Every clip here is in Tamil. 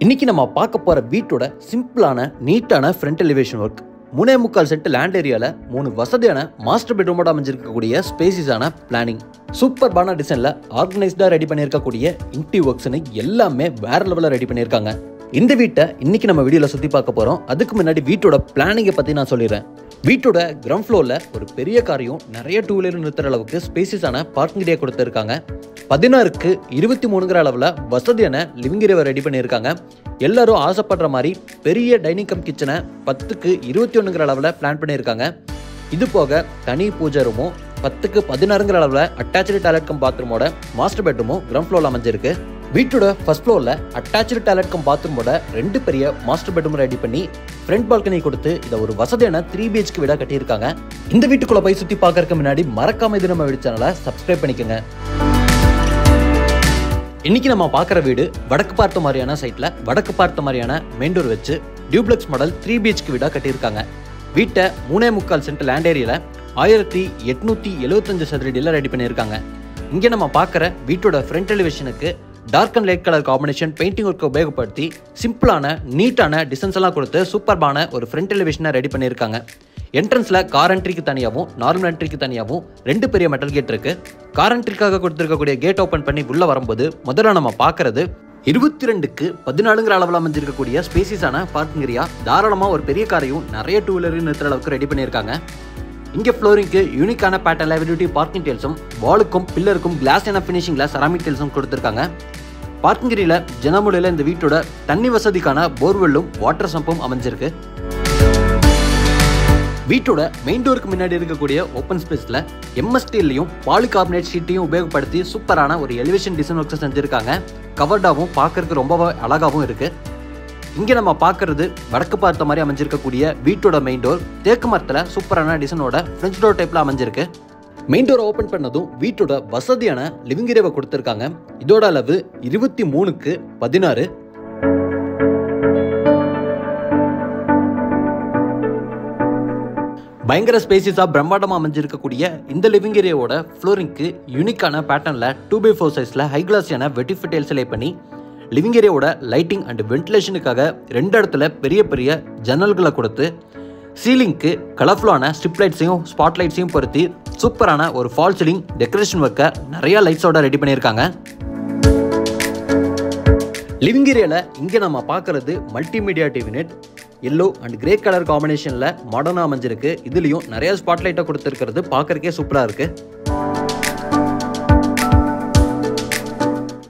இன்னைக்கு நம்ம பார்க்க போற வீட்டோட சிம்பிளான நீட்டான front elevation work 3.25 cent land ஏரியால 3 வசதியான மாஸ்டர் பெட்ரூமோட அமைஞ்சிருக்கக்கூடிய ஸ்பேசிஸான பிளானிங் சூப்பர்பான டிசைன்ல ஆர்கனைஸ்டா ரெடி பண்ணியிருக்கக்கூடிய இன்டீரியர் ஒர்க்ஸ்னு எல்லாமே வேற லெவலில் ரெடி பண்ணியிருக்காங்க. இந்த வீட்டை இன்னைக்கு நம்ம வீடியோல சுத்தி பார்க்க போறோம். அதுக்கு முன்னாடி வீட்டோட பிளானிங்கை பத்தி நான் சொல்லிடுறேன். வீட்டோட கிரவுண்ட் ஃப்ளோர்ல ஒரு பெரிய காரையும் நிறைய டூ வீலர் நிறுத்துற அளவுக்கு ஸ்பேசிஸான பார்க்கிங் ஏரியா கொடுத்துருக்காங்க. 16க்கு 23ங்கிற அளவில் வசதியான லிவிங் ஏரியாவை ரெடி பண்ணியிருக்காங்க. எல்லாரும் ஆசைப்படுற மாதிரி பெரிய டைனிங் கம் கிச்சனை 10க்கு 21ங்கிற அளவில் பிளான் பண்ணியிருக்காங்க. இது போக தனி பூஜை ரூமும் 10க்கு 16ங்கிற அளவில் அட்டாச்சு டாய்லெட் கம் பாத்ரூமோட மாஸ்டர் பெட்ரூமும் கிரவுண்ட் ஃப்ளோர்ல அமைஞ்சிருக்கு. வீட்டோட ஃபர்ஸ்ட் ஃப்ளோர்ல அட்டாச்சு டாய்லெட் கம் பாத்ரூமோட 2 பெரிய மாஸ்டர் பெட்ரூம் ரெடி பண்ணி ஃப்ரண்ட் பால்கனி கொடுத்து இதை ஒரு வசதியான 3 BHK வீடா கட்டியிருக்காங்க. இந்த வீட்டுக்குள்ள போய் சுத்தி பார்க்கறதுக்கு முன்னாடி மறக்காம இது நம்ம வீடு சேனலை சப்ஸ்கிரைப் பண்ணிக்கோங்க. இன்னைக்கு நம்ம பார்க்குற வீடு வடக்கு பார்த்த மாதிரியான சைட்ல வடக்கு பார்த்த மாதிரியான மெயின் டோர் வச்சு டியூப்ளெக்ஸ் மாடல் 3 BHK வீடா கட்டியிருக்காங்க. வீட்டை 3.25 சென்ட் லேண்ட் ஏரியால 1875 சதுரடியில் ரெடி பண்ணியிருக்காங்க. இங்கே நம்ம பார்க்குற வீட்டோட ஃப்ரண்ட் எலிவேஷனுக்கு dark and light colour combination painting ஒர்க்கை உபயோகப்படுத்தி சிம்பிளான நீட்டான டிசைன்ஸ் எல்லாம் கொடுத்து சூப்பர்பான ஒரு ஃப்ரண்ட் எலிவேஷனை ரெடி பண்ணியிருக்காங்க. என்ட்ரன்ஸ்ல கார் என்ட்ரிக்கு தனியாகவும் நார்மல் என்ட்ரிக்கு தனியாகவும் 2 பெரிய மெட்டல் கேட் இருக்கு. கார் என்ட்ரிக்காக கொடுத்துருக்கக்கூடிய கேட் ஓப்பன் பண்ணி உள்ள வரும்போது முதல்ல நம்ம பார்க்கறது 22க்கு 14ங்கிற அளவில் அமைஞ்சிருக்கக்கூடிய ஸ்பேசிஸான பார்க்கிங் ஏரியா. தாராளமாக ஒரு பெரிய காரையும் நிறைய டூ வீலரையும் நிறுத்துற அளவுக்கு ரெடி பண்ணியிருக்காங்க. இங்கே ஃப்ளோரிங்க்கு யூனிக்கான பேட்டர்ன் லைபிலிட்டி பார்க்கிங் டெயில்ஸும் வாலுக்கும் பில்லருக்கும் கிளாஸான ஃபினிஷிங்ல செராமிக் டெயில்ஸும் கொடுத்துருக்காங்க. பார்க்கிங் ஏரியால ஜனமுறையில் இந்த வீட்டோட தண்ணி வசதிக்கான போர்வெல்லும் வாட்டர் சம்பும் அமைஞ்சிருக்கு. வீட்டோட மெயின் டோருக்கு முன்னாடி இருக்கக்கூடிய ஓப்பன் ஸ்பேஸ்ல எம்எஸ்டிலையும் பாலிகார்பனேட் ஷீட்டையும் உபயோகப்படுத்தி சூப்பரான ஒரு எலிவேஷன் டிசைன் ஒர்க்ஸ் செஞ்சிருக்காங்க. கவர்டாகவும் பார்க்கறதுக்கு ரொம்ப அழகாகவும் இருக்கு. இங்கே நம்ம பார்க்கறது வடக்கு பார்த்த மாதிரி அமைஞ்சிருக்கக்கூடிய வீட்டோட மெயின் டோர் தேக்கு மரத்தில் சூப்பரான டிசைனோட ஃப்ரெஞ்ச் டோர் டைப்ல அமைஞ்சிருக்கு. மெயின் டோரை ஓப்பன் பண்ணதும் வீட்டோட வசதியான லிவிங் ஏரியாவை கொடுத்துருக்காங்க. இதோட அளவு 23க்கு 16. பயங்கர ஸ்பேசிஸா பிரம்மாண்டமா அமைஞ்சிருக்கக்கூடிய இந்த லிவிங் ஏரியாவோட ஃப்ளோரிங்க்கு யூனிக்கான பேட்டர்ன்ல 2x4 சைஸ்ல ஹை கிளாஸியான வெட்டிஃபிட் டைல்ஸ் லே பண்ணி லிவிங் ஏரியாவோட லைட்டிங் அண்ட் வென்டிலேஷனுக்காக 2 இடத்துல பெரிய பெரிய ஜன்னல்களை கொடுத்து சீலிங்க்கு கலர்ஃபுல்லான ஸ்ட்ரிப் லைட்ஸையும் ஸ்பாட் லைட்ஸையும் பொருத்தி சூப்பரான ஒரு ஃபால் சீலிங் டெக்கரேஷன் ஒர்க்கை நிறைய லைட்ஸோட ரெடி பண்ணியிருக்காங்க. லிவிங் ஏரியால இங்கே நம்ம பார்க்கறது மல்டிமீடியா டிவி நெட் எல்லோ அண்ட் கிரே கலர் காம்பினேஷன்ல மாடர்னா அமைஞ்சிருக்கு. இதுலயும் நிறைய ஸ்பாட் லைட்டை கொடுத்துருக்கிறது பார்க்கறதுக்கே சூப்பரா இருக்கு.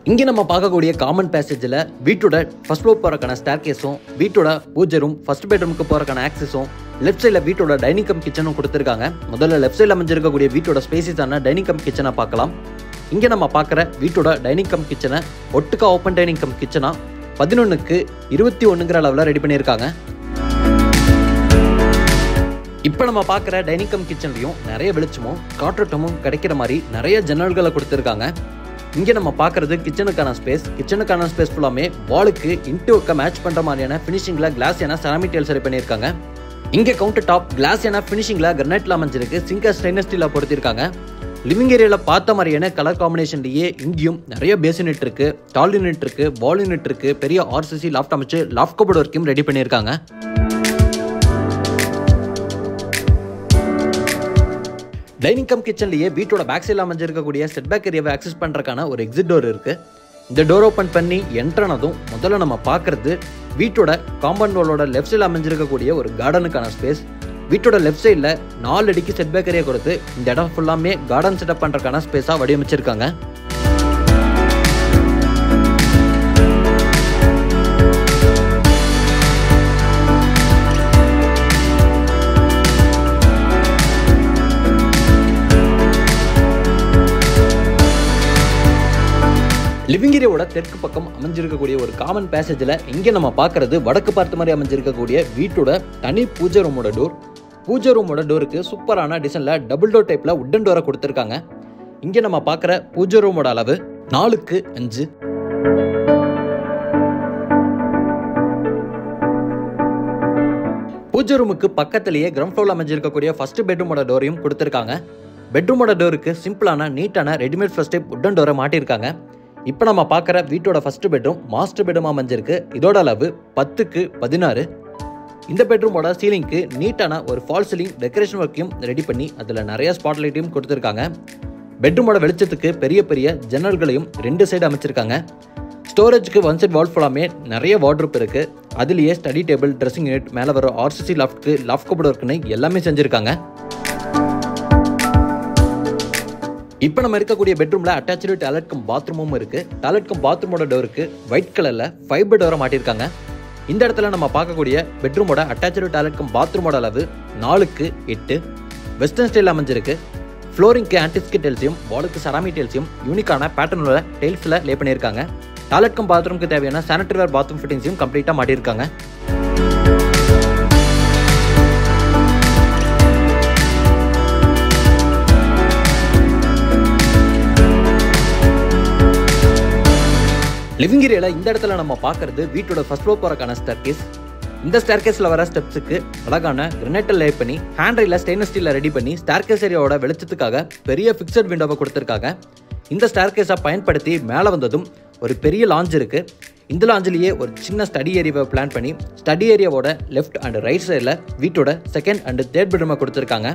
இங்கே நம்ம பார்க்கக்கூடிய காமன் பேசேஜில் வீட்டோட ஃபர்ஸ்ட் ஃப்ளோர் போகிறக்கான ஸ்டேர் கேஸும் வீட்டோட பூஜை ரூம் ஃபர்ஸ்ட் பெட்ரூமுக்கு போகிறக்கான ஆக்சஸும் லெஃப்ட் சைடில் வீட்டோட டைனிங் கம் கிச்சனும் கொடுத்துருக்காங்க. முதல்ல லெஃப்ட் சைடில் அமைஞ்சிருக்கக்கூடிய வீட்டோட ஸ்பேசிஸான டைனிங் கம் கிச்சனை பார்க்கலாம். இங்கே நம்ம பார்க்குற வீட்டோட டைனிங் கம் கிச்சனை ஒட்டுக்கா ஓப்பன் டைனிங் கம் கிச்சனா 11க்கு 21ங்கிற அளவில் ரெடி பண்ணியிருக்காங்க. இப்போ நம்ம பார்க்குற டைனிங் கம் கிச்சன்லையும் நிறைய வெளிச்சமும் காற்றோட்டமும் கிடைக்கிற மாதிரி நிறைய ஜன்னல்களை கொடுத்துருக்காங்க. இங்கே நம்ம பார்க்கறது கிச்சனுக்கான ஸ்பேஸ் ஃபுல்லாமே வாலுக்கு இன்டோக்க மேட்ச் பண்ணுற மாதிரியான ஃபினிஷிங்கில் கிளாஸியான செராமிக் டைல்ஸ் ரெடி பண்ணியிருக்காங்க. இங்கே கவுண்டர் டாப் கிளாஸியான ஃபினிஷிங்கில் கிரனைட்ல அமைஞ்சிருக்கு. சிங்கர் ஸ்டெயின்லெஸ் ஸ்டீலில் பொறுத்திருக்காங்க. லிவிங் ஏரியாவில் பார்த்த மாதிரியான கலர் காம்பினேஷன்லேயே இங்கேயும் நிறைய பேஸ் யூனிட் இருக்கு, டால் யூனிட் இருக்கு, வால் யூனிட் இருக்கு, பெரிய RCC லாஃப்ட் அமைச்சு லாஃப்ட் கபோர்ட் ஒர்க்கையும் ரெடி பண்ணியிருக்காங்க. டைனிங் கம் கிச்சன்லயே வீட்டோட பேக் சைடில் அமைஞ்சிருக்கக்கூடிய செட் பேக் ஏரியாவை ஆக்சஸ் பண்றதுக்கான ஒரு எக்ஸிட் டோர் இருக்கு. இந்த டோர் ஓப்பன் பண்ணி என்ட்ரானதும் முதல்ல நம்ம பார்க்கறது வீட்டோட காம்பவுண்ட் வாலோட லெஃப்ட் சைடில் அமைஞ்சிருக்கக்கூடிய ஒரு கார்டனுக்கான ஸ்பேஸ். வீட்டோட லெஃப்ட் சைடில் 4 அடிக்கு செட் பேக் ஏரியா கொடுத்து இந்த இடம் ஃபுல்லாமே கார்டன் செட்டப் பண்றதுக்கான ஸ்பேஸா வடிவமைச்சிருக்காங்க. லிவிங் ஏரியாவோட தெற்கு பக்கம் அமைஞ்சிருக்கக்கூடிய ஒரு காமன் பேசேஜில் இங்கே நம்ம பார்க்கறது வடக்கு பார்த்த மாதிரி அமைஞ்சிருக்கக்கூடிய வீட்டோட தனி பூஜை ரூமோட டோர். பூஜை ரூமோட டோருக்கு சூப்பரான டிசைன்ல டபுள் டோர் டைப்ல உட்டன் டோரை கொடுத்துருக்காங்க. இங்கே நம்ம பார்க்குற பூஜை ரூமோட அளவு 4க்கு 5. பூஜை ரூமுக்கு பக்கத்திலேயே கிரவுண்ட் ஃப்ளோர்ல அமைஞ்சிருக்கக்கூடிய ஃபர்ஸ்ட் பெட்ரூமோட டோரையும் கொடுத்துருக்காங்க. பெட்ரூமோட டோருக்கு சிம்பிளான நீட்டான ரெடிமேட் ஃபர்ஸ்ட் டைப் உட்டன் டோரை மாட்டியிருக்காங்க. இப்போ நம்ம பார்க்குற வீட்டோட ஃபர்ஸ்ட் பெட்ரூம் மாஸ்டர் பெட்ரூமாக அமைஞ்சிருக்கு. இதோட அளவு 10க்கு 16. இந்த பெட்ரூமோட சீலிங்க்கு நீட்டான ஒரு ஃபால் சீலிங் டெக்கரேஷன் ஒர்க்கையும் ரெடி பண்ணி அதில் நிறைய ஸ்பாட் லைட்டையும் கொடுத்துருக்காங்க. பெட்ரூமோட வெளிச்சத்துக்கு பெரிய பெரிய ஜன்னல்களையும் 2 சைடு அமைச்சிருக்காங்க. ஸ்டோரேஜுக்கு 1 சைட் வால் ஃபுல்லாமே நிறைய வார்ட்ரோப் இருக்குது. அதுலேயே ஸ்டடி டேபிள், ட்ரெஸ்ஸிங் யூனிட், மேலே வர ஆர்சிசி லாஃப்ட்க்கு லாஃப்ட் கபோர்ட் ஒர்க்குன்னு எல்லாமே செஞ்சுருக்காங்க. இப்போ நம்ம இருக்கக்கூடிய பெட்ரூமில் அட்டாச்சு டாய்லெட் கம் பாத்ரூமும் இருக்குது. டாய்லெட் கம் பாத்ரூமோட டோருக்கு ஒயிட் கலரில் ஃபைபர் டோரை மாட்டியிருக்காங்க. இந்த இடத்துல நம்ம பார்க்கக்கூடிய பெட்ரூமோட அட்டாச்சு டாய்லெட் கம் பாத்ரூமோட அளவு 4க்கு 8. வெஸ்டர்ன் ஸ்டைல் அமைஞ்சிருக்கு. ஃப்ளோரிங்க்கு ஆன்டிஸ்கி டெயில்ஸையும் வாலுக்கு செராமிக் டெயில்ஸையும் யூனிக்கான பேட்டர்னோட டெயில்ஸில் லே பண்ணியிருக்காங்க. டாய்லெட் கம் பாத்ரூமுக்கு தேவையான சானிட்டரி வேர் பாத்ரூம் ஃபிட்டிங்ஸையும் கம்ப்ளீட்டாக மாட்டியிருக்காங்க. லிவிங் ஏரியாவில் இந்த இடத்துல நம்ம பார்க்கறது வீட்டோட ஃபர்ஸ்ட் ஃப்ளோர் போறக்கான ஸ்டேர்கேஸ். இந்த ஸ்டேர்கேஸில் வர ஸ்டெப்ஸுக்கு அழகான கிரனைட்டில் லே பண்ணி ஹேண்ட் ரெயில ஸ்டெயின்லெஸ் ஸ்டீலில் ரெடி பண்ணி ஸ்டேர்கேஸ் ஏரியாவோட வெளிச்சத்துக்காக பெரிய ஃபிக்ஸட் விண்டோவை கொடுத்துருக்காங்க. இந்த ஸ்டேர்கேஸை பயன்படுத்தி மேலே வந்ததும் ஒரு பெரிய லாஞ்ச் இருக்குது. இந்த லாஞ்சிலேயே ஒரு சின்ன ஸ்டடி ஏரியாவை பிளான் பண்ணி ஸ்டடி ஏரியாவோட லெஃப்ட் அண்ட் ரைட் சைடில் வீட்டோட செகண்ட் அண்ட் தேர்ட் பெட்ரூமை கொடுத்துருக்காங்க.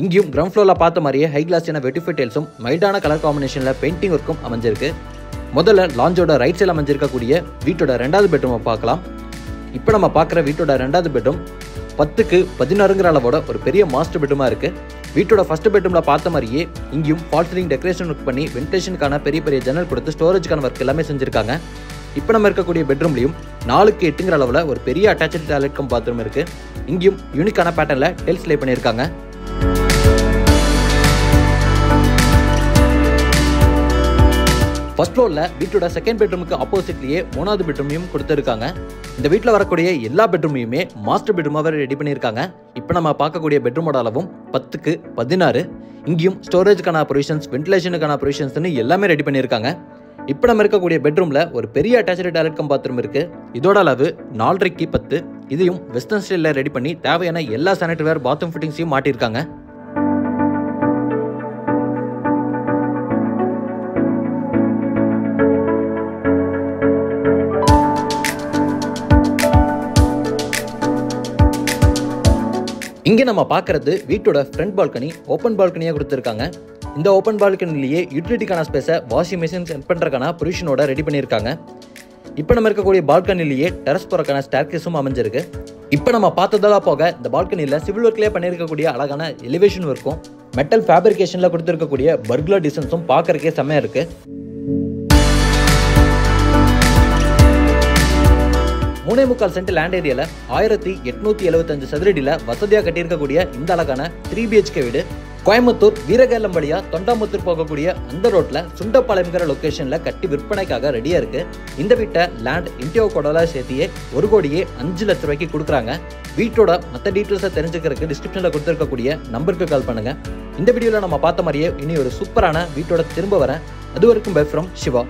இங்கேயும் கிரவுண்ட் ஃப்ளோரில் பார்த்த மாதிரியே ஹை கிளாஸான வெட்டிஃபை டெயில்ஸும் மைல்டான கலர் காம்பினேஷனில் பெயிண்டிங் ஒர்க்கும் அமைஞ்சிருக்கு. முதல்ல லாஞ்சோட ரைட் சைடில் அமைஞ்சிருக்கக்கூடிய வீட்டோட 2வது பெட்ரூமை பார்க்கலாம். இப்போ நம்ம பார்க்குற வீட்டோட 2வது பெட்ரூம் 10க்கு 16ங்கிற அளவோட ஒரு பெரிய மாஸ்டர் பெட்ரூமாக இருக்குது. வீட்டோட ஃபர்ஸ்ட் பெட்ரூமில் பார்த்த மாதிரியே இங்கேயும் ஃபால் சீலிங் டெக்கரேஷன் ஒர்க் பண்ணி வென்டிலேஷனுக்கான பெரிய பெரிய ஜன்னல் கொடுத்து ஸ்டோரேஜுக்கான ஒர்க் எல்லாமே செஞ்சுருக்காங்க. இப்போ நம்ம இருக்கக்கூடிய பெட்ரூம்லையும் 4க்கு 8ங்கிற அளவில் ஒரு பெரிய அட்டாச்சு டாய்லெட் கம் பாத்ரூம் இருக்குது. இங்கேயும் யூனிக்கான பேட்டர்னில் டெயில்ஸ் லே பண்ணியிருக்காங்க. ஃபர்ஸ்ட் ஃப்ளோரில் வீட்டோட செகண்ட் பெட்ரூமுக்கு ஆப்போசிட்லேயே 3வது பெட்ரூமையும் கொடுத்துருக்காங்க. இந்த வீட்டில் வரக்கூடிய எல்லா பெட்ரூமையுமே மாஸ்டர் பெட்ரூமாகவே ரெடி பண்ணியிருக்காங்க. இப்போ நம்ம பார்க்கக்கூடிய பெட்ரூமோட அளவும் 10க்கு 16. இங்கேயும் ஸ்டோரேஜுக்கான ப்ரொவிஷன்ஸ், வென்டிலேஷனுக்கான ப்ரொவிஷன்ஸ்னு எல்லாமே ரெடி பண்ணியிருக்காங்க. இப்போ நம்ம இருக்கக்கூடிய பெட்ரூமில் ஒரு பெரிய அட்டாச்சு டாய்லெட் கம் பாத்ரூம் இருக்குது. இதோட அளவு 4.5க்கு 10. இதையும் வெஸ்டர்ன் ஸ்டைலில் ரெடி பண்ணி தேவையான எல்லா சானிட்டரி வேர் பாத்ரூம் ஃபிட்டிங்ஸையும் மாட்டியிருக்காங்க. இங்கே நம்ம பார்க்கறது வீட்டோட ஃப்ரண்ட் பால்கனி. ஓப்பன் பால்கனியாக கொடுத்துருக்காங்க. இந்த ஓப்பன் பால்கனிலேயே யூட்டிலிட்டிக்கான ஸ்பேஸை வாஷிங் மிஷின் செட் பண்ணுறதுக்கான பொசிஷனோட ரெடி பண்ணியிருக்காங்க. இப்போ நம்ம இருக்கக்கூடிய பால்கனிலேயே டெரஸ் போகிறக்கான ஸ்டேர்கேஸும் அமைஞ்சிருக்கு. இப்போ நம்ம பார்த்ததெல்லாம் போக இந்த பால்கனியில் சிவில் ஒர்க்லேயே பண்ணியிருக்கக்கூடிய அழகான எலிவேஷன் ஒர்க்கும் மெட்டல் ஃபேப்ரிகேஷனில் கொடுத்துருக்கக்கூடிய பர்குலர் டிசைன்ஸும் பார்க்கறக்கே செம்மையாக இருக்குது. 3.25 சென்ட் லேண்ட் ஏரியாவில் 1875 சதுரடியில் வசதியாக கட்டியிருக்கக்கூடிய இந்த அழகான 3 BHK வீடு கோயம்புத்தூர் வீரகேலம் வழியா தொண்டாமுத்தூர் போகக்கூடிய அந்த ரோட்ல சுண்டப்பாளையம்ங்கிற லொகேஷன்ல கட்டி விற்பனைக்காக ரெடியா இருக்கு. இந்த வீட்டை லேண்ட் இன்டியோ கோடோல சேர்த்தியே 1,05,00,000 ரூபாய்க்கு கொடுக்குறாங்க. வீட்டோட மற்ற டீட்டெயில்ஸை தெரிஞ்சுக்கிறதுக்கு டிஸ்கிரிப்ஷனில் கொடுத்துருக்கக்கூடிய நம்பருக்கு கால் பண்ணுங்க. இந்த வீடியோவில் நம்ம பார்த்த மாதிரியே இனி ஒரு சூப்பரான வீட்டோட திரும்ப வரேன். அது வரைக்கும் பை ஃப்ரம் சிவா.